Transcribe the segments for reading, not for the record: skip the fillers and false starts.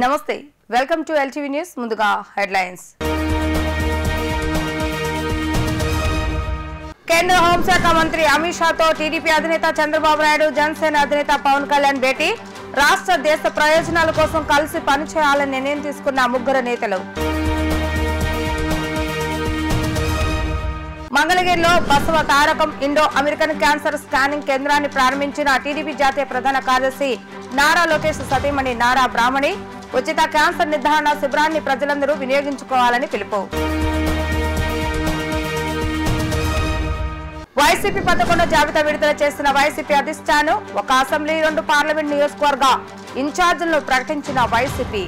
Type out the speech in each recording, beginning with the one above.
నమస్తే welcome to LTV news ముందుగా headlines కేంద్ర హోంశాఖ మంత్రి అమిత్ షాతో టీడీపీ అధినేత చంద్రబాబు నాయుడు జనసేన అధినేత పవన్ కళ్యాణ్ భేటీ రాష్ట్ర దేశ ప్రయోజనాల కోసం కలిసి పనిచేయాలని నిర్ణయం తీసుకున్న ముగ్గురు నేతలు మంగళగిరిలో Basava Tarakam Indo American cancer scanning కేంద్రాన్ని ప్రారంభించిన టీడీపీ జాతీయ ప్రధాన కార్యదర్శి నారా లోకేష్ సతీమణి నారా బ్రాహ్మణి ఉచిత క్యాన్సర్ నిర్ధారణ శిబిరాన్ని ప్రజలందరూ వినియోగించుకోవాలని పిలుపు వైసీపీ 11వ జాబితా విడుదల చేసిన వైసీపీ అధిష్టానం ఒక అసెంబ్లీ 2 పార్లమెంట్ నియోజకవర్గ ఇన్ఛార్జీలను ప్రకటించిన వైసీపీ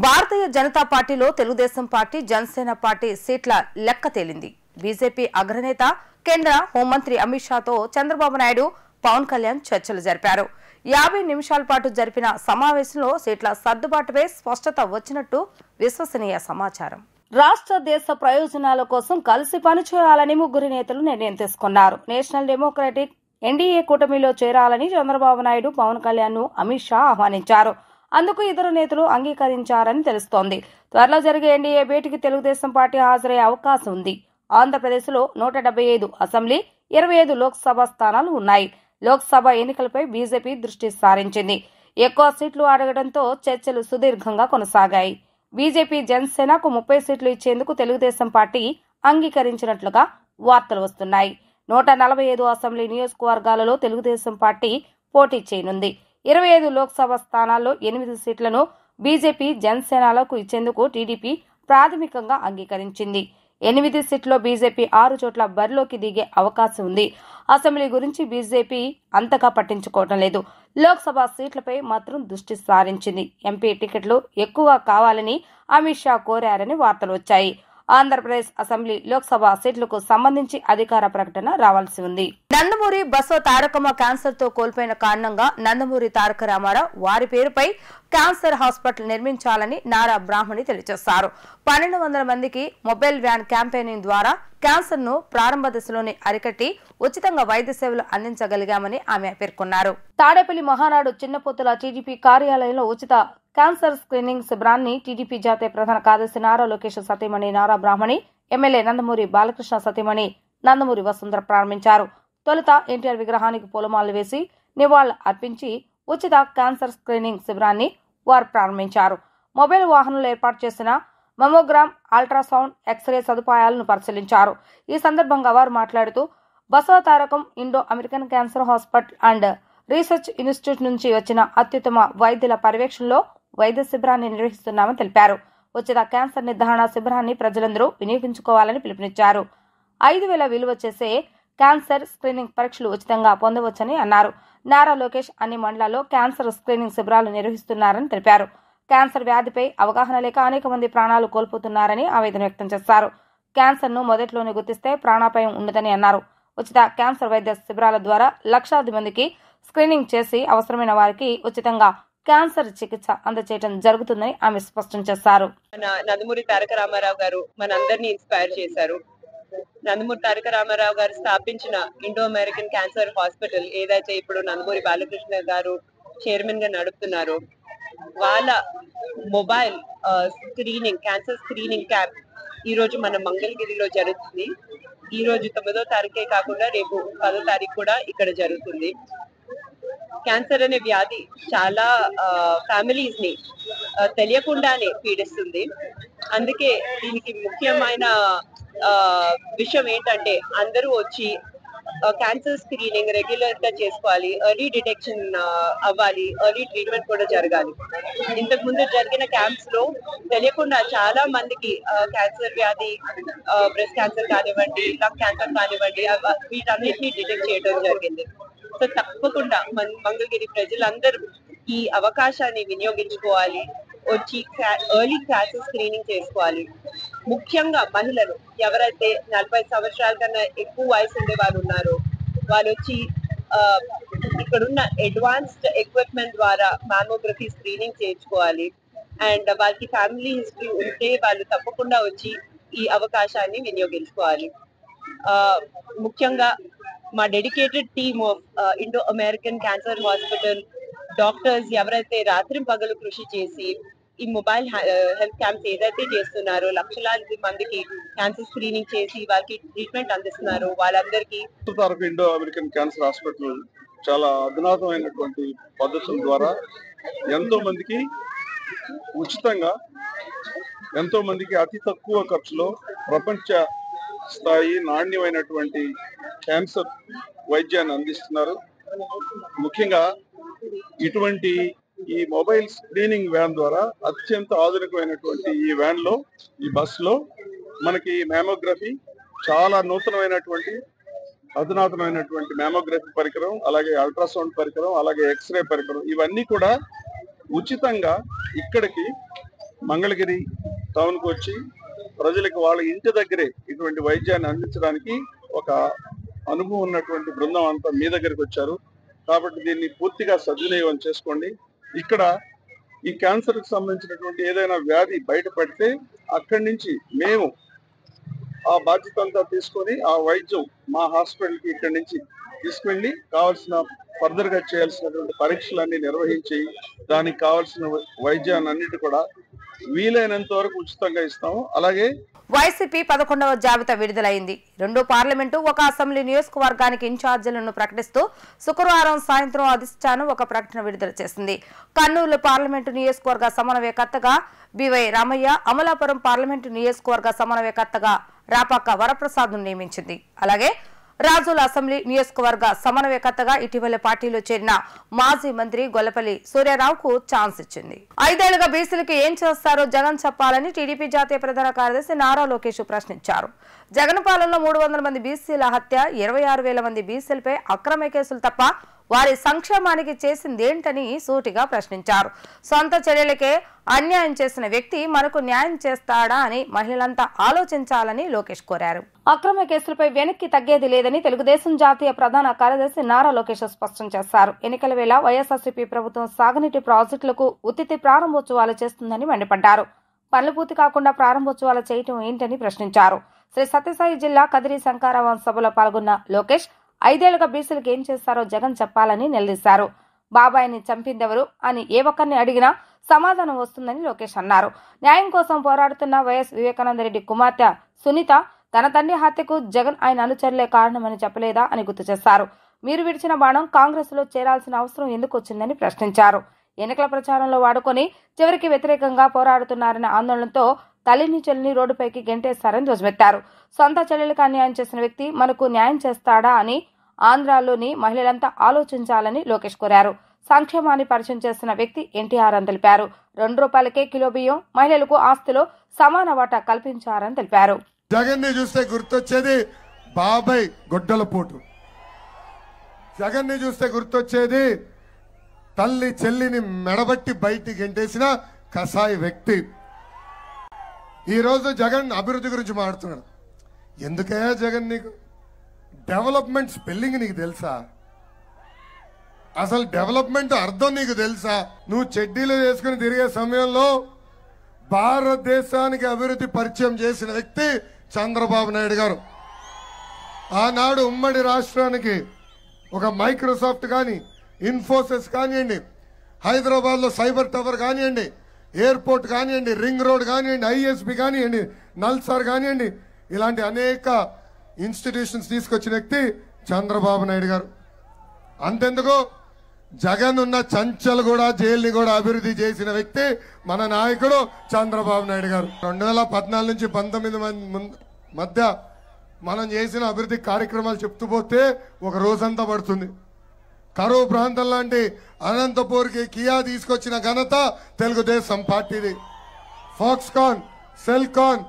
భారతీయ జనతా పార్టీలో తెలుగుదేశం పార్టీ జనసేన పార్టీ సీట్ల లెక్క తేలింది. బీజేపీ అగ్రనేత కేంద్ర హోంమంత్రి అమిత్ షాతో చంద్రబాబు నాయుడు పవన్ కళ్యాణ్ చర్చలు జరిపారు. 50 నిమిషాల పాటు జరిపిన సమావేశంలో సీట్ల సర్దుబాటుపై స్పష్టత వచ్చినట్టు విశ్వసనీయ సమాచారం. రాష్ట్ర దేశ ప్రయోజనాల కోసం కలిసి పనిచేయాలని ముగ్గురు నేతలు నిర్ణయం తీసుకున్నారు. నేషనల్ డెమోక్రటిక్ ఎన్డీఏ కూటమిలో చేరాలని చంద్రబాబు నాయుడు పవన్ కళ్యాణ్ ను అమిత్ షా ఆహ్వానించారు. అందుకు ఇద్దరు నేతలు అంగీకరించారని తెలుస్తోంది. త్వరలో జరిగే ఎన్డీఏ భేటీకి తెలుగుదేశం పార్టీ హాజరయ్యే అవకాశం ఉంది. ఆంధ్రప్రదేశ్లో 175 అసెంబ్లీ 25 లోక్సభ స్థానాలు ఉన్నాయి. లోక్సభ ఎన్నికలపై బీజేపీ దృష్టి సారించింది. ఎక్కువ సీట్లు అడగడంతో చర్చలు సుదీర్ఘంగా కొనసాగాయి. బీజేపీ జనసేనకు 30 సీట్లు ఇచ్చేందుకు తెలుగుదేశం పార్టీ అంగీకరించినట్లుగా వార్తలు వస్తున్నాయి. 145 అసెంబ్లీ నియోజకవర్గాలలో తెలుగుదేశం పార్టీ పోటీ చేయనుంది. 25 లోక్సభ స్థానాల్లో 8 సీట్లను బీజేపీ జనసేనలకు ఇచ్చేందుకు టీడీపీ ప్రాథమికంగా అంగీకరించింది. 8 సీట్లో బీజేపీ 6 చోట్ల బరిలోకి దిగే అవకాశం ఉంది. అసెంబ్లీ గురించి బీజేపీ అంతగా పట్టించుకోవడం లేదు. లోక్సభ సీట్లపై మాత్రం దృష్టి సారించింది. ఎంపీ టికెట్లు ఎక్కువ కావాలని అమిత్ షా కోరారని వార్తలు వచ్చాయి. ఆంధ్రప్రదేశ్ అసెంబ్లీ లోక్సభ సీట్లకు సంబంధించి అధికార ప్రకటన రావాల్సి ఉంది. నందమూరి బసవ తారకమ్మ క్యాన్సర్ తో కోల్పోయిన కారణంగా నందమూరి తారక రామారావు వారి పేరుపై క్యాన్సర్ హాస్పిటల్ నిర్మించాలని నారా బ్రాహ్మణి తెలియజేశారు. 1200 మందికి మొబైల్ వ్యాన్ క్యాంపెయినింగ్ ద్వారా క్యాన్సర్ ను ప్రారంభ దశలోనే అరికట్టి ఉచితంగా వైద్య సేవలు అందించగలిగామని ఆమె పేర్కొన్నారు. తాడేపల్లి మహానాడు చిన్నపోతుల టీడీపీ కార్యాలయంలో ఉచిత క్యాన్సర్ స్క్రీనింగ్ శిబిరాన్ని టీడీపీ జాతీయ ప్రధాన కార్యదర్శి నారా లోకేష్ సతీమణి నారా బ్రాహ్మణి ఎమ్మెల్యే నందమూరి బాలకృష్ణ సతీమణి నందమూరి వసుంధర ప్రారంభించారు. తొలుత ఎన్టీఆర్ విగ్రహానికి పూలమాలలు వేసి నివాళులు అర్పించి ఉచిత క్యాన్సర్ స్క్రీనింగ్ శిబిరాన్ని వారు ప్రారంభించారు. మొబైల్ వాహనంలో ఏర్పాటు చేసిన మమోగ్రామ్, అల్ట్రాసౌండ్, ఎక్స్రే సదుపాయాలను పరిశీలించారు. ఈ సందర్భంగా వారు మాట్లాడుతూ Basava Tarakam Indo American cancer hospital and research institute నుంచి వచ్చిన అత్యుత్తమ వైద్యుల పర్యవేక్షణలో వైద్య శిబిరాన్ని నిర్వహిస్తున్నామని తెలిపారు. ఉచిత క్యాన్సర్ నిర్ధారణ శిబిరాన్ని ప్రజలందరూ వినియోగించుకోవాలని పిలుపునిచ్చారు. 5,000 విలువ చేసే క్యాన్సర్ స్క్రీనింగ్ పరీక్షలు ఉచితంగా పొందవచ్చని అన్నారు. నారా లోకేష్ అన్ని మండలాల్లో క్యాన్సర్ స్క్రీనింగ్ శిబిరాలు నిర్వహిస్తున్నారని తెలిపారు. క్యాన్సర్ వ్యాధిపై అవగాహన లేక అనేక మంది ప్రాణాలు కోల్పోతున్నారని ఆవేదన వ్యక్తం చేశారు. క్యాన్సర్ ను మొదట్లోనే గుర్తిస్తే ప్రాణాపాయం ఉండదని అన్నారు. ఉచిత క్యాన్సర్ వైద్య శిబిరాల ద్వారా లక్షలాది మందికి స్క్రీనింగ్ చేసి అవసరమైన వారికి ఉచితంగా క్యాన్సర్ చికిత్స అందజేయడం జరుగుతుందని ఆమె స్పష్టం చేశారు. నందమూరి తారక రామారావు గారు మనందరినీ ఇన్స్పైర్ చేశారు. నందమూరి తారక రామారావు గారు స్థాపించిన ఇండో అమెరికన్ క్యాన్సర్ హాస్పిటల్ ఏదైతే ఇప్పుడు నందమూరి బాలకృష్ణ గారు చైర్మన్ గా నడుపుతున్నారో వాళ్ళ mobile screening cancer screening camp ఈ రోజు మన మంగళగిరిలో జరుగుతుంది. ఈ రోజు 9వ తారీఖే కాకుండా రేపు 10వ తారీఖు కూడా ఇక్కడ జరుగుతుంది. క్యాన్సర్ అనే వ్యాధి చాలా ఫ్యామిలీస్ ని తెలియకుండానే పీడిస్తుంది. అందుకే దీనికి ముఖ్యమైన విషయం ఏంటంటే అందరూ వచ్చి క్యాన్సర్ స్క్రీనింగ్ రెగ్యులర్ గా చేసుకోవాలి. ఎర్లీ డిటెక్షన్ అవ్వాలి. ఎర్లీ ట్రీట్మెంట్ కూడా జరగాలి. ఇంతకు ముందు జరిగిన క్యాంప్స్ లో తెలియకుండా చాలా మందికి క్యాన్సర్ వ్యాధి, బ్రెస్ట్ క్యాన్సర్ కానివ్వండి, లంగ్ క్యాన్సర్ కానివ్వండి, వీటన్నిటిని డిటెక్ట్ చేయడం జరిగింది. సో తప్పకుండా మంగళగిరి ప్రజలందరూ ఈ అవకాశాన్ని వినియోగించుకోవాలి. వచ్చి ఎర్లీ క్యాన్సర్ స్క్రీనింగ్ చేసుకోవాలి. ముఖ్యంగా మహిళలు ఎవరైతే 40 సంవత్సరాల కన్నా ఎక్కువ వయసు ఉండే వాళ్ళు ఉన్నారో వాళ్ళు వచ్చి ఇక్కడున్న అడ్వాన్స్డ్ ఎక్విప్మెంట్ ద్వారా మామోగ్రఫీ స్క్రీనింగ్ చేయించుకోవాలి. అండ్ వాళ్ళకి ఫ్యామిలీ హిస్టరీ ఉంటే వాళ్ళు తప్పకుండా వచ్చి ఈ అవకాశాన్ని వినియోగించుకోవాలి. ముఖ్యంగా మా dedicated team of Indo American cancer hospital doctors ఎవరైతే రాత్రి పగలు కృషి చేసి ఈ మొబైల్ హెల్త్ క్యాంప్స్ ఏదైతే చేస్తున్నారో లక్షలాది మందికి క్యాన్సర్ స్క్రీనింగ్ చేసి వాళ్ళకి ట్రీట్మెంట్ అందిస్తున్నారు వాళ్ళందరికీ ఇండో అమెరికన్ క్యాన్సర్ హాస్పిటల్ చాలా అధునాతమైనటువంటి పద్ధతుల ద్వారా ఎంతో మందికి ఉచితంగా ఎంతో మందికి అతి తక్కువ ఖర్చులో ప్రపంచ స్థాయి నాణ్యమైనటువంటి క్యాన్సర్ వైద్యాన్ని అందిస్తున్నారు. ముఖ్యంగా ఇటువంటి ఈ మొబైల్ స్క్రీనింగ్ వ్యాన్ ద్వారా అత్యంత ఆధునికమైనటువంటి ఈ వ్యాన్ లో ఈ బస్ లో మనకి మ్యామోగ్రఫీ చాలా నూతనమైనటువంటి అధునాతనమైనటువంటి మ్యామోగ్రఫీ పరికరం, అలాగే అల్ట్రాసౌండ్ పరికరం, అలాగే ఎక్స్రే పరికరం ఇవన్నీ కూడా ఉచితంగా ఇక్కడికి మంగళగిరి టౌన్ కు వచ్చి ప్రజలకు వాళ్ళ ఇంటి దగ్గరే ఇటువంటి వైద్యాన్ని అందించడానికి ఒక అనుభవం ఉన్నటువంటి బృందం అంతా మీ దగ్గరికి వచ్చారు. కాబట్టి దీన్ని పూర్తిగా సద్వినియోగం చేసుకోండి. ఇక్కడ ఈ క్యాన్సర్ కి సంబంధించినటువంటి ఏదైనా వ్యాధి బయటపడితే అక్కడి నుంచి మేము ఆ బాధ్యత అంతా తీసుకొని ఆ వైద్యం మా హాస్పిటల్ కి ఇక్కడి నుంచి తీసుకెళ్లి కావాల్సిన ఫర్దర్ గా చేయాల్సినటువంటి పరీక్షలన్నీ నిర్వహించి దానికి కావాల్సిన వైద్యాన్ని అన్నిటి కూడా వీలైనంత వరకు ఉచితంగా ఇస్తాము. అలాగే వైసీపీ 11వ జాబితా విడుదలైంది. 2 పార్లమెంటు 1 అసెంబ్లీ నియోజకవర్గానికి ఇన్ఛార్జీలను ప్రకటిస్తూ శుక్రవారం సాయంత్రం అధిష్టానం ఒక ప్రకటన విడుదల చేసింది. కర్నూలు పార్లమెంటు నియోజకవర్గ సమన్వయకర్తగా బివై రామయ్య, అమలాపురం పార్లమెంటు నియోజకవర్గ సమన్వయకర్తగా రాపాక వరప్రసాద్ నియమించింది. అలాగే రాజుల అసెంబ్లీ నియోజకవర్గ సమన్వయకర్తగా ఇటీవల పార్టీలో చేరిన మాజీ మంత్రి గొల్లపల్లి సూర్యారావుకు ఛాన్స్ ఇచ్చింది. 5 ఏళ్లుగా బీసీలకు ఏం చేస్తారో జగన్ చెప్పాలని టీడీపీ జాతీయ ప్రధాన కార్యదర్శి నారా లోకేష్ ప్రశ్నించారు. జగన్ పాలనలో 300 మంది బీసీల హత్య, 26,000 మంది బీసీలపై అక్రమ కేసులు తప్ప వారి సంక్షేమానికి చేసిందేంటని సూటిగా ప్రశ్నించారు. సొంత చర్యలకే అన్యాయం చేసిన వ్యక్తి మనకు న్యాయం చేస్తాడా అని మహిళలంతా ఆలోచించాలని లోకేష్ కోరారు. అక్రమ కేసులపై వెనక్కి తగ్గేది లేదని తెలుగుదేశం జాతీయ ప్రధాన కార్యదర్శి నారా లోకేష్ స్పష్టం చేశారు. ఎన్నికల వేళ వైఎస్ఆర్సీపీ ప్రభుత్వం సాగునీటి ప్రాజెక్టులకు ఉత్తితి ప్రారంభోత్సవాలు చేస్తుందని మండిపడ్డారు. పనులు పూర్తి కాకుండా ప్రారంభోత్సవాలు చేయటం ఏంటని ప్రశ్నించారు. శ్రీ సత్యసాయి జిల్లా కదిరి శంకారావం సభలో పాల్గొన్న లోకేష్ 5 ఏళ్లుగా బీసీలకు ఏం చేస్తారో జగన్ చెప్పాలని నిలదీశారు. బాబాయిని చంపిందెవరు అని ఏ ఒక్కరిని అడిగినా సమాధానం వస్తుందని లోకేష్ అన్నారు. న్యాయం కోసం పోరాడుతున్న వైఎస్ వివేకానందరెడ్డి కుమార్తె సునీత తన తండ్రి హత్యకు జగన్ ఆయన అనుచరులే కారణమని చెప్పలేదా అని గుర్తు చేశారు. మీరు విడిచిన బాణం కాంగ్రెస్ లో చేరాల్సిన అవసరం ఎందుకు వచ్చిందని ప్రశ్నించారు. ఎన్నికల ప్రచారంలో వాడుకొని చివరికి వ్యతిరేకంగా పోరాడుతున్నారన్న ఆందోళనతో తల్లిని చెల్లిని రోడ్డుపైకి గెంటేస్తారని ధ్వజమెత్తారు. సొంత చెల్లెలకు అన్యాయం చేసిన వ్యక్తి మనకు న్యాయం చేస్తాడా అని ఆంధ్రాలోని మహిళలంతా ఆలోచించాలని లోకేష్ కోరారు. సంక్షేమాన్ని పరిచయం చేసిన వ్యక్తి ఎన్టీఆర్ అని తెలిపారు. ₹2 కిలో బియ్యం, మహిళలకు ఆస్తిలో సమాన వాటా కల్పించారని తెలిపారు. జగన్ ని చూస్తే గుర్తొచ్చేది బాబాయ్ గొడ్డల పోటు. జగన్ ని చూస్తే గుర్తొచ్చేది తల్లి చెల్లిని మెడబట్టి బయటికి గెంటేసిన కసాయి వ్యక్తి. ఈ రోజు జగన్ అభివృద్ధి గురించి మాట్లాడుతున్నాడు. ఎందుకయ్యా జగన్ నీకు డెవలప్మెంట్ స్పెల్లింగ్ నీకు తెలుసా? అసలు డెవలప్మెంట్ అర్థం నీకు తెలుసా? నువ్వు చెడ్డీలు వేసుకుని తిరిగే సమయంలో భారతదేశానికి అభివృద్ధి పరిచయం చేసిన వ్యక్తి చంద్రబాబు నాయుడు గారు. ఆనాడు ఉమ్మడి రాష్ట్రానికి ఒక మైక్రోసాఫ్ట్ కానీ, ఇన్ఫోసిస్ కానివ్వండి, హైదరాబాద్ లో సైబర్ టవర్ కానివ్వండి, ఎయిర్పోర్ట్ కానివ్వండి, రింగ్ రోడ్ కానివ్వండి, ఐఎస్బి కానివ్వండి, నల్సార్ కానివ్వండి, ఇలాంటి అనేక ఇన్స్టిట్యూషన్స్ తీసుకొచ్చిన వ్యక్తి చంద్రబాబు నాయుడు గారు. అంతెందుకు జగన్ ఉన్న చంచల్ కూడా జైల్ని కూడా అభివృద్ధి చేసిన వ్యక్తి మన నాయకుడు చంద్రబాబు నాయుడు గారు. 2014 నుంచి 19 మధ్య మనం చేసిన అభివృద్ధి కార్యక్రమాలు చెప్తూ పోతే ఒక రోజంతా పడుతుంది. కరువు ప్రాంతం లాంటి అనంతపూర్కి కియా తీసుకొచ్చిన ఘనత తెలుగుదేశం పార్టీది. Foxconn, Celkon,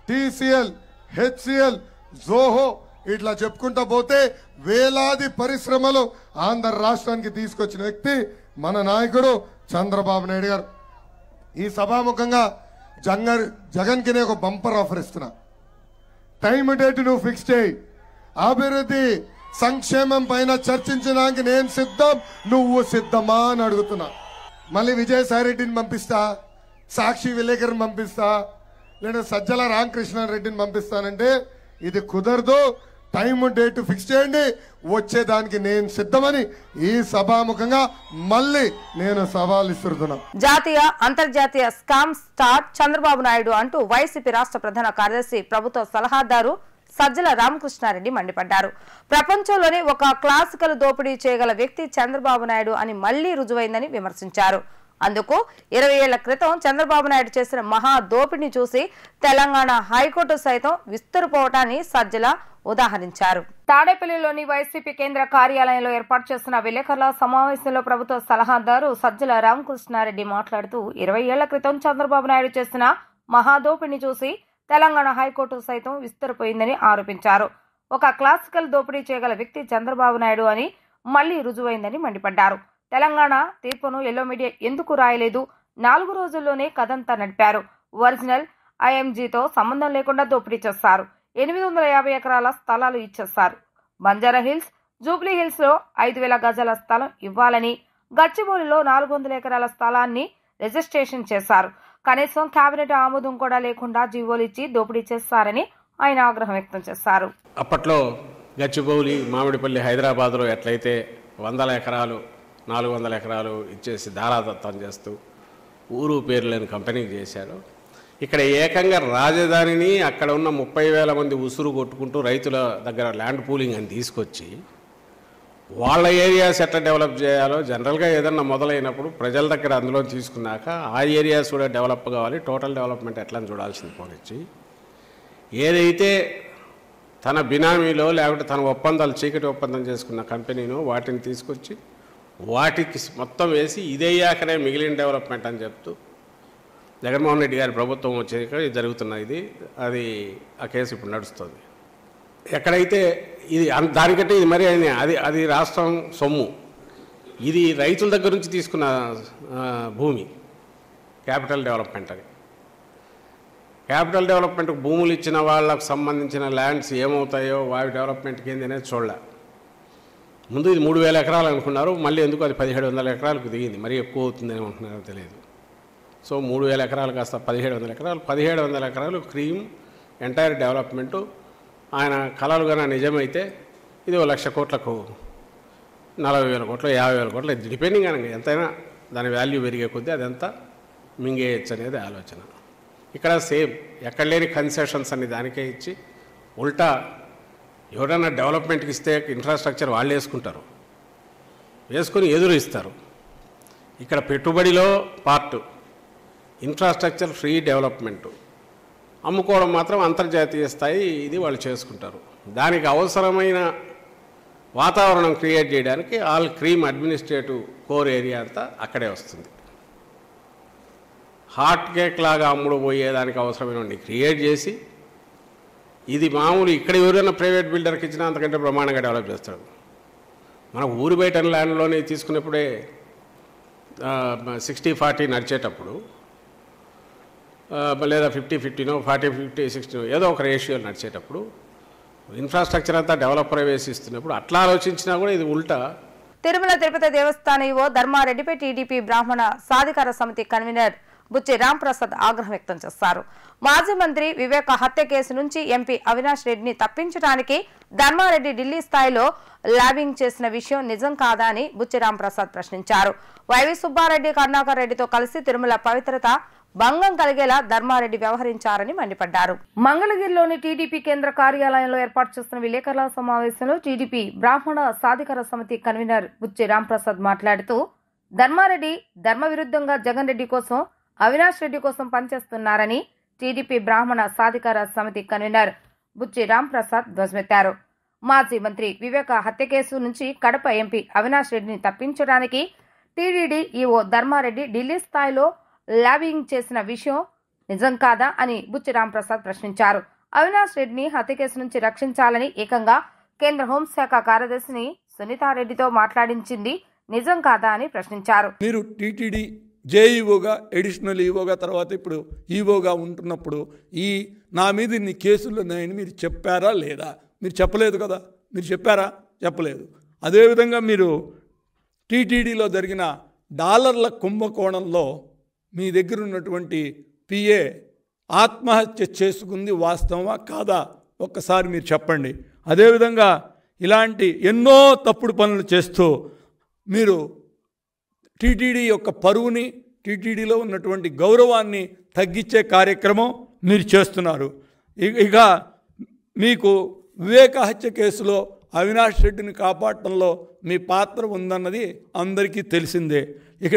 TCL, HCl, Zoho ఇట్లా చెప్పుకుంటా పోతే వేలాది పరిశ్రమలు ఆంధ్ర రాష్ట్రానికి తీసుకొచ్చిన వ్యక్తి మన నాయకుడు చంద్రబాబు నాయుడు గారు. ఈ సభాముఖంగా జగన్ కి నేను ఒక బంపర్ ఆఫర్ ఇస్తున్నా. టైం డేట్ నువ్వు ఫిక్స్ చేయి. అభివృద్ధి సంక్షేమం పైన చర్చించడానికి నేను సిద్ధం, నువ్వు సిద్ధమా అని అడుగుతున్నా. మళ్ళీ విజయసాయిరెడ్డిని పంపిస్తా, సాక్షి విలేకరుని పంపిస్తా, లేదా సజ్జల రామకృష్ణారెడ్డిని పంపిస్తానంటే ఇది కుదరదు. టైం డేట్ ఫిక్స్ చేయండి, వచ్చేదానికి నేను సిద్ధమని ఈ సభాముఖంగా మళ్ళీ నేను సవాల్ ఇస్తున్నా. జాతీయ అంతర్జాతీయ స్కామ్ స్టార్ చంద్రబాబు నాయుడు అంటూ వైసీపీ రాష్ట్ర ప్రధాన కార్యదర్శి ప్రభుత్వ సలహాదారు సజ్జల రామకృష్ణారెడ్డి మండిపడ్డారు. ప్రపంచంలోనే ఒక క్లాసికల్ దోపిడీ చేయగల వ్యక్తి చంద్రబాబు నాయుడు అని మళ్లీ రుజువైందని విమర్శించారు. అందుకు 20 ఏళ్ల క్రితం చంద్రబాబు నాయుడు చేసిన మహా దోపిడిని చూసి తెలంగాణ హైకోర్టు సైతం విస్తురుపోవటాన్ని సజ్జల ఉదాహరించారు. తాడేపల్లిలోని వైసీపీ కేంద్ర కార్యాలయంలో ఏర్పాటు చేసిన విలేకరుల సమావేశంలో ప్రభుత్వ సలహాదారు సజ్జల రామకృష్ణారెడ్డి మాట్లాడుతూ 20 ఏళ్ల క్రితం చంద్రబాబు నాయుడు చేసిన మహాదోపిడిని చూసి తెలంగాణ హైకోర్టు సైతం విస్తురుపోయిందని ఆరోపించారు. ఒక క్లాసికల్ దోపిడీ చేయగల వ్యక్తి చంద్రబాబు నాయుడు అని మళ్లీ రుజువైందని మండిపడ్డారు. తెలంగాణ తీర్పును ఎల్లో మీడియా ఎందుకు రాయలేదు? 4 రోజుల్లోనే కథంతా నడిపారు. ఒరిజినల్ ఐఎంజీతో సంబంధం లేకుండా దోపిడీ చేస్తారు. 850 ఎకరాల స్థలాలు ఇచ్చేస్తారు. బంజారా హిల్స్, జూబ్లీ హిల్స్ లో 5000 గజాల స్థలం ఇవ్వాలని, గచ్చిబౌలిలో 400 ఎకరాల స్థలాన్ని రిజిస్ట్రేషన్ చేశారు. కనీసం కేబినెట్ ఆమోదం కూడా లేకుండా జీవోలు ఇచ్చి దోపిడీ చేస్తారని ఆయన ఆగ్రహం వ్యక్తం చేశారు. అప్పట్లో గచ్చిబౌలి, మామిడిపల్లి, హైదరాబాద్లో ఎట్లయితే 100 ఎకరాలు 400 ఎకరాలు ఇచ్చేసి ధారాదత్తం చేస్తూ ఊరు పేరు లేని కంపెనీకి చేశారు. ఇక్కడ ఏకంగా రాజధానిని అక్కడ ఉన్న 30,000 మంది ఉసురు కొట్టుకుంటూ రైతుల దగ్గర ల్యాండ్ పూలింగ్ అని తీసుకొచ్చి వాళ్ళ ఏరియాస్ ఎట్లా డెవలప్ చేయాలో జనరల్గా ఏదన్నా మొదలైనప్పుడు ప్రజల దగ్గర అందులో తీసుకున్నాక ఆ ఏరియాస్ కూడా డెవలప్ కావాలి, టోటల్ డెవలప్మెంట్ ఎట్లా చూడాల్సింది పోనిచ్చి ఏదైతే తన బినామీలో లేకపోతే తన ఒప్పందాలు చీకటి ఒప్పందం చేసుకున్న కంపెనీనో వాటిని తీసుకొచ్చి వాటికి మొత్తం వేసి ఇదయ్యాకనే మిగిలిన డెవలప్మెంట్ అని చెప్తూ జగన్మోహన్ రెడ్డి గారి ప్రభుత్వం వచ్చాక జరుగుతున్నది. అది ఆ కేసు ఇప్పుడు నడుస్తుంది. ఎక్కడైతే ఇది దానికంటే ఇది మరి అది రాష్ట్రం సొమ్ము, ఇది రైతుల దగ్గర నుంచి తీసుకున్న భూమి. క్యాపిటల్ డెవలప్మెంట్ అని క్యాపిటల్ డెవలప్మెంట్కి భూములు ఇచ్చిన వాళ్ళకు సంబంధించిన ల్యాండ్స్ ఏమవుతాయో వాటి డెవలప్మెంట్కి ఏంది అనేది చూడాల. ముందు ఇది 3,000 ఎకరాలు అనుకున్నారు, మళ్ళీ ఎందుకు అది 1,700 ఎకరాలకు దిగింది. మరీ ఎక్కువ అవుతుంది ఏమంటున్నారో తెలియదు. సో 3,000 ఎకరాలు కాస్త 1,700 ఎకరాలు, 1,700 ఎకరాలు క్రీమ్ ఎంటైర్ డెవలప్మెంటు. ఆయన కలలు కన్నా నిజమైతే ఇది 1,00,000 కోట్లకు 40,000 కోట్లు 50,000 కోట్లు డిపెండింగ్ అనగా ఎంతైనా దాని వాల్యూ పెరిగే కొద్దీ అదంతా మింగేయచ్చు అనేది ఆలోచన. ఇక్కడ సేమ్ ఎక్కడ లేని కన్సెషన్స్ అన్ని దానికే ఇచ్చి ఉల్టా ఎవరైనా డెవలప్మెంట్కి ఇస్తే ఇన్ఫ్రాస్ట్రక్చర్ వాళ్ళు వేసుకొని ఎదురు ఇస్తారు. ఇక్కడ పెట్టుబడిలో పార్టు ఇన్ఫ్రాస్ట్రక్చర్ ఫ్రీ డెవలప్మెంటు, అమ్ముకోవడం మాత్రం అంతర్జాతీయ స్థాయి ఇది వాళ్ళు చేసుకుంటారు. దానికి అవసరమైన వాతావరణం క్రియేట్ చేయడానికి all cream administrative core area అంతా అక్కడే వస్తుంది. హాట్ కేక్ లాగా అమ్ముడు పోయేదానికి అవసరమైనవి క్రియేట్ చేసి ఇది మామూలు ఇక్కడ ఎవరైనా ప్రైవేట్ బిల్డర్కి ఇచ్చినా అంతకంటే బ్రహ్మాండంగా డెవలప్ చేస్తాడు. మన ఊరి బయట ల్యాండ్లోనే తీసుకున్నప్పుడే 60-40 నడిచేటప్పుడు లేదా 50-50నో 40-50-60 ఏదో ఒక రేషియో నడిచేటప్పుడు ఇన్ఫ్రాస్ట్రక్చర్ అంతా డెవలపర్ వేసిస్తున్నప్పుడు అట్లా ఆలోచించినా కూడా ఇది ఉల్టా. తిరుమల తిరుపతి దేవస్థానం ఈవో ధర్మారెడ్డిపై టీడీపీ బ్రాహ్మణ సాధికార సమితి కన్వీనర్ బుచ్చి రాంప్రసాద్ ఆగ్రహం వ్యక్తం చేశారు. మాజీ మంత్రి వివేక హత్య కేసు నుంచి ఎంపీ అవినాష్ రెడ్డిని తప్పించడానికి ధర్మారెడ్డి ఢిల్లీ స్థాయిలో ల్యాబింగ్ చేసిన విషయం నిజం కాదా అని బుచ్చి రాంప్రసాద్ ప్రశ్నించారు. వైవి సుబ్బారెడ్డి, కరుణాకర్ రెడ్డితో కలిసి తిరుమల పవిత్రత భంగం కలిగేలా ధర్మారెడ్డి వ్యవహరించారని మండిపడ్డారు. మంగళగిరిలోని టీడీపీ కేంద్ర కార్యాలయంలో ఏర్పాటు చేస్తున్న విలేకరుల సమావేశంలో టీడీపీ బ్రాహ్మణ సాధికార సమితి కన్వీనర్ బుచ్చి రాంప్రసాద్ మాట్లాడుతూ ధర్మారెడ్డి ధర్మ విరుద్ధంగా జగన్ రెడ్డి కోసం, అవినాష్ రెడ్డి కోసం పనిచేస్తున్నారని టీడీపీ బ్రాహ్మణ సాధికార సమితి కన్వీనర్ బుచ్చి రాంప్రసాద్ ధ్వజమెత్తారు. మాజీ మంత్రి వివేక హత్య కేసు నుంచి కడప ఎంపీ అవినాష్ రెడ్డిని తప్పించడానికి టీడీడీ ఈవో ధర్మారెడ్డి ఢిల్లీ స్థాయిలో ల్యాబింగ్ చేసిన విషయం నిజం కాదా అని బుచ్చి రాంప్రసాద్ ప్రశ్నించారు. అవినాష్ రెడ్డిని హత్య కేసు నుంచి రక్షించాలని ఏకంగా కేంద్ర హోంశాఖ కార్యదర్శిని సునీతారెడ్డితో మాట్లాడించింది నిజం కాదా అని ప్రశ్నించారు. మీరు టీటీడీ జేఈఓగా, అడిషనల్ ఈవోగా, తర్వాత ఇప్పుడు ఈవోగా ఉంటున్నప్పుడు నా మీద ఇన్ని కేసులు ఉన్నాయని మీరు చెప్పారా లేదా? మీరు చెప్పలేదు కదా. మీరు చెప్పారా? చెప్పలేదు. అదేవిధంగా మీరు టీటీడీలో జరిగిన డాలర్ల కుంభకోణంలో మీ దగ్గర ఉన్నటువంటి పిఏ ఆత్మహత్య చేసుకుంది వాస్తవమా కాదా ఒక్కసారి మీరు చెప్పండి. అదేవిధంగా ఇలాంటి ఎన్నో తప్పుడు పనులు చేస్తూ మీరు టీటీడీ యొక్క పరువుని, టీటీడీలో ఉన్నటువంటి గౌరవాన్ని తగ్గించే కార్యక్రమం మీరు చేస్తున్నారు. ఇక మీకు వివేక హత్య కేసులో అవినాష్ రెడ్డిని కాపాడటంలో మీ పాత్ర ఉందన్నది అందరికీ తెలిసిందే. ఇక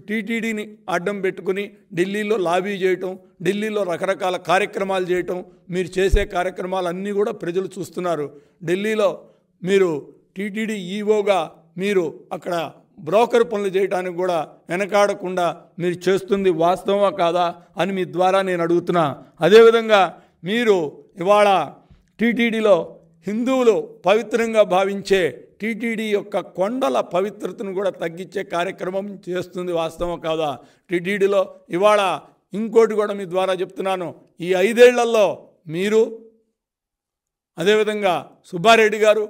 టీటీడీని అడ్డం పెట్టుకుని ఢిల్లీలో లాబీ చేయటం, ఢిల్లీలో రకరకాల కార్యక్రమాలు చేయటం, మీరు చేసే కార్యక్రమాలన్నీ కూడా ప్రజలు చూస్తున్నారు. ఢిల్లీలో మీరు టీటీడీ ఈవోగా మీరు అక్కడ బ్రోకర్ పనులు చేయడానికి కూడా వెనకాడకుండా మీరు చేస్తుంది వాస్తవమా కాదా అని మీ ద్వారా నేను అడుగుతున్నా. అదేవిధంగా మీరు ఇవాళ టీటీడీలో హిందువులు పవిత్రంగా భావించే టీటీడీ యొక్క కొండల పవిత్రతను కూడా తగ్గించే కార్యక్రమం చేస్తుంది వాస్తవం కాదా? టీటీడీలో ఇవాళ ఇంకోటి కూడా మీ ద్వారా చెప్తున్నాను, ఈ 5 ఏళ్లలో మీరు, అదేవిధంగా సుబ్బారెడ్డి గారు,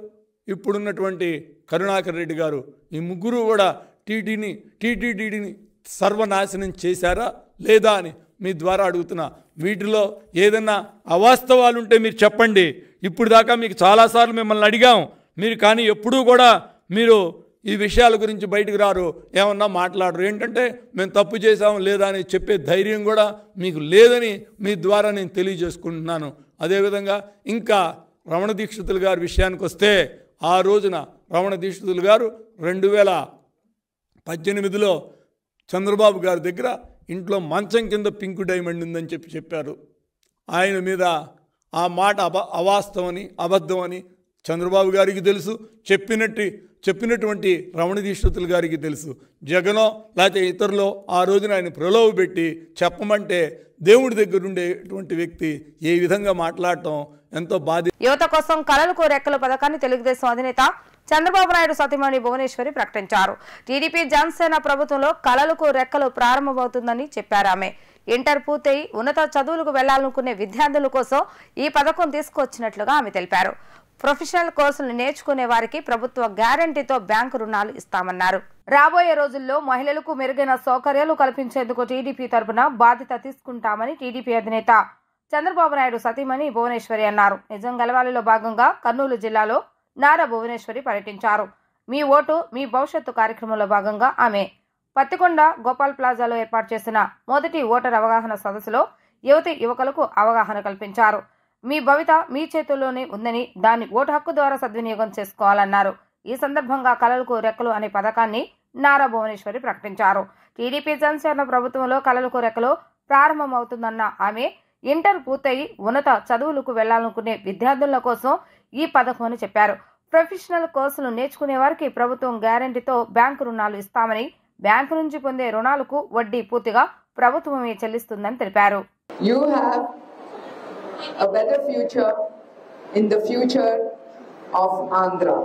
ఇప్పుడున్నటువంటి కరుణాకర్ రెడ్డి గారు, ఈ ముగ్గురు కూడా టీటీడీని సర్వనాశనం చేశారా లేదా అని మీ ద్వారా అడుగుతున్నా. వీటిలో ఏదన్నా అవాస్తవాలు ఉంటే మీరు చెప్పండి. ఇప్పుడు దాకా మీకు చాలాసార్లు మిమ్మల్ని అడిగాం, మీరు కానీ ఎప్పుడూ కూడా మీరు ఈ విషయాల గురించి బయటకు రారు, ఏమన్నా మాట్లాడరు. ఏంటంటే మేము తప్పు చేసాము లేదా అని చెప్పే ధైర్యం కూడా మీకు లేదని మీ ద్వారా నేను తెలియజేసుకుంటున్నాను. అదేవిధంగా ఇంకా రమణ దీక్షితులు గారి విషయానికి వస్తే, ఆ రోజున రమణ దీక్షితులు గారు 2018లో చంద్రబాబు గారి దగ్గర ఇంట్లో మంచం కింద పింక్ డైమండ్ ఉందని చెప్పారు. ఆయన మీద ఆ మాట అవాస్తవని, అబద్ధమని చంద్రబాబు గారికి తెలుసు, చెప్పినటువంటి రమణ దీక్షితులు గారికి తెలుసు. జగనో లేకపోతే ఇతరులో ఆ రోజున ఆయన ప్రలోభ పెట్టి చెప్పమంటే దేవుడి దగ్గర ఉండేటువంటి వ్యక్తి ఏ విధంగా మాట్లాడటం ఎంతో బాధ. యువత కోసం కలలకు రెక్కల పథకాన్ని తెలుగుదేశం అధినేత చంద్రబాబు నాయుడు సతీమణి భువనేశ్వరి ప్రకటించారు. టీడీపీ జనసేన ప్రభుత్వంలో కలలకు రెక్కలు ప్రారంభమవుతుందని చెప్పారు ఆమె. ఇంటర్ పూర్తయి ఉన్నత చదువులకు వెళ్లాలనుకునే విద్యార్థుల కోసం ఈ పథకం తీసుకొచ్చినట్లుగా ఆమె తెలిపారు. ప్రొఫెషనల్ కోర్సులు నేర్చుకునే వారికి ప్రభుత్వ గ్యారంటీతో బ్యాంకు రుణాలు ఇస్తామన్నారు. రాబోయే రోజుల్లో మహిళలకు మెరుగైన సౌకర్యాలు కల్పించేందుకు టీడీపీ తరపున బాధ్యత తీసుకుంటామని టీడీపీ అధినేత చంద్రబాబు నాయుడు సతీమణి భువనేశ్వరి అన్నారు. నిజం గెలవాలిలో భాగంగా కర్నూలు జిల్లాలో నారా భువనేశ్వరి పర్యటించారు. మీ ఓటు మీ భవిష్యత్తు కార్యక్రమంలో భాగంగా ఆమె పత్తికొండ గోపాల్ ప్లాజాలో ఏర్పాటు చేసిన మొదటి ఓటర్ అవగాహన సదస్సులో యువతి యువకులకు అవగాహన కల్పించారు. మీ భవిత మీ చేతుల్లోనే ఉందని, దాన్ని ఓటు హక్కు ద్వారా సద్వినియోగం చేసుకోవాలన్నారు. ఈ సందర్భంగా కలలకు రెక్కలు అనే పథకాన్ని నారా భువనేశ్వరి ప్రకటించారు. టీడీపీ జనసేన ప్రభుత్వంలో కలలకు రెక్కలు ప్రారంభమవుతుందన్న ఆమె, ఇంటర్ పూర్తయి ఉన్నత చదువులకు వెళ్లాలనుకునే విద్యార్థుల కోసం ఈ పథకం అని చెప్పారు. ప్రొఫెషనల్ కోర్సులు నేర్చుకునే వారికి ప్రభుత్వం గ్యారంటీతో బ్యాంకు రుణాలు ఇస్తామని, బ్యాంకు నుంచి పొందే రుణాలకు వడ్డీ పూర్తిగా ప్రభుత్వమే చెల్లిస్తుందని తెలిపారు. You have a better future in the future of Andhra.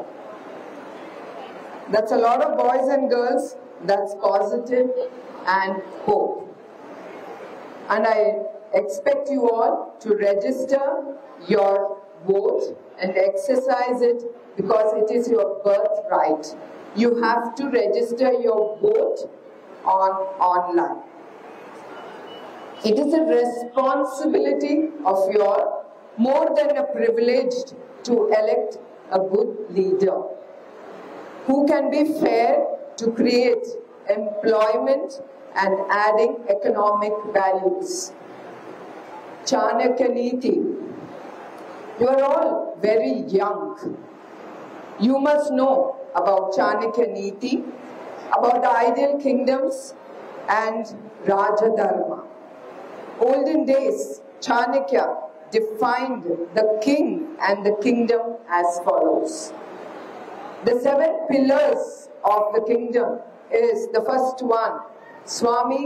That's a lot of boys and girls. That's positive and hope. And I expect you all to register your vote and exercise it because it is your birthright. You have to register your vote online. It is a responsibility of yours, more than a privilege, to elect a good leader who can be fair to create employment and adding economic values. Chanakya Niti. You are all very young. You must know about Chanakya Niti, about the ideal kingdoms and Raja Dharma. Olden days, Chanakya defined the king and the kingdom as follows. The 7 pillars of the kingdom is the first one, Swami,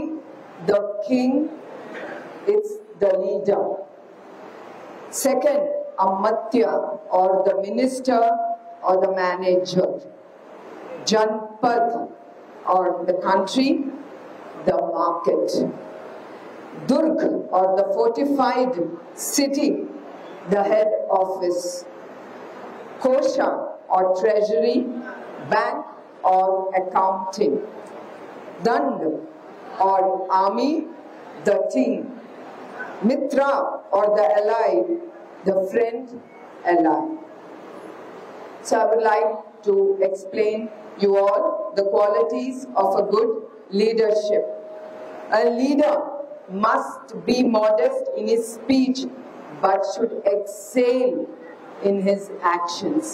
the king, it's the leader. Second, Amatya, or the minister or the manager. Janpad, or the country, the market. Durg, or the fortified city, the head office. Kosha, or treasury, bank or accounting. Dand, or army, the team. Mitra, or the ally, the friend, ally. So I would like to explain you all the qualities of a good leadership. A leader must be modest in his speech but should excel in his actions.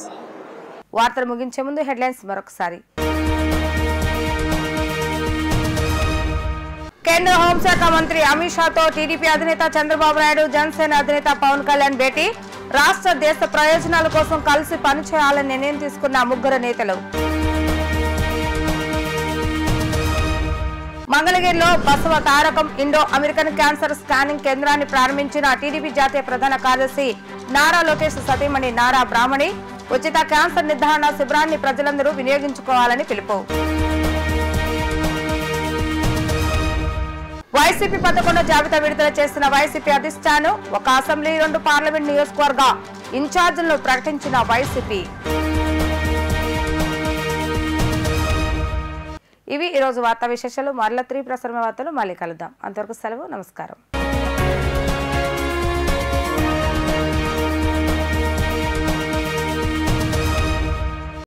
వార్తలు ముగించే ముందు headlines మరొకసారి. కేంద్ర హోంశాఖ మంత్రి Amit షాతో TDP అధినేత చంద్రబాబు నాయుడు, జనసేన అధినేత పవన్ కళ్యాణ్ భేటీ. రాష్ట్ర దేశ ప్రయోజనాల కోసం కలిసి పనిచేయాలని నిర్ణయం తీసుకున్న ముగ్గురు నేతలు. మంగళగిరిలో Basava Tarakam Indo American cancer scanning కేంద్రాన్ని ప్రారంభించిన టీడీపీ జాతీయ ప్రధాన కార్యదర్శి నారా లోకేష్ సతీమణి నారా బ్రాహ్మణి. ఉచిత క్యాన్సర్ నిర్ధారణ శిబిరాన్ని ప్రజలందరూ వినియోగించుకోవాలని పిలుపు. వైసీపీ 11వ జాబితా విడుదల చేసిన వైసీపీ అధిష్టానం. ఒక అసెంబ్లీ 2 పార్లమెంట్ నియోజకవర్గ ఇన్ఛార్జీలను ప్రకటించిన వైసీపీ. ఇవి ఈరోజు వార్తా విశేషాలు. మరల 3 ప్రసారమైన వార్తలు మళ్ళీ కలుద్దాం. అంతవరకు సెలవు. నమస్కారం.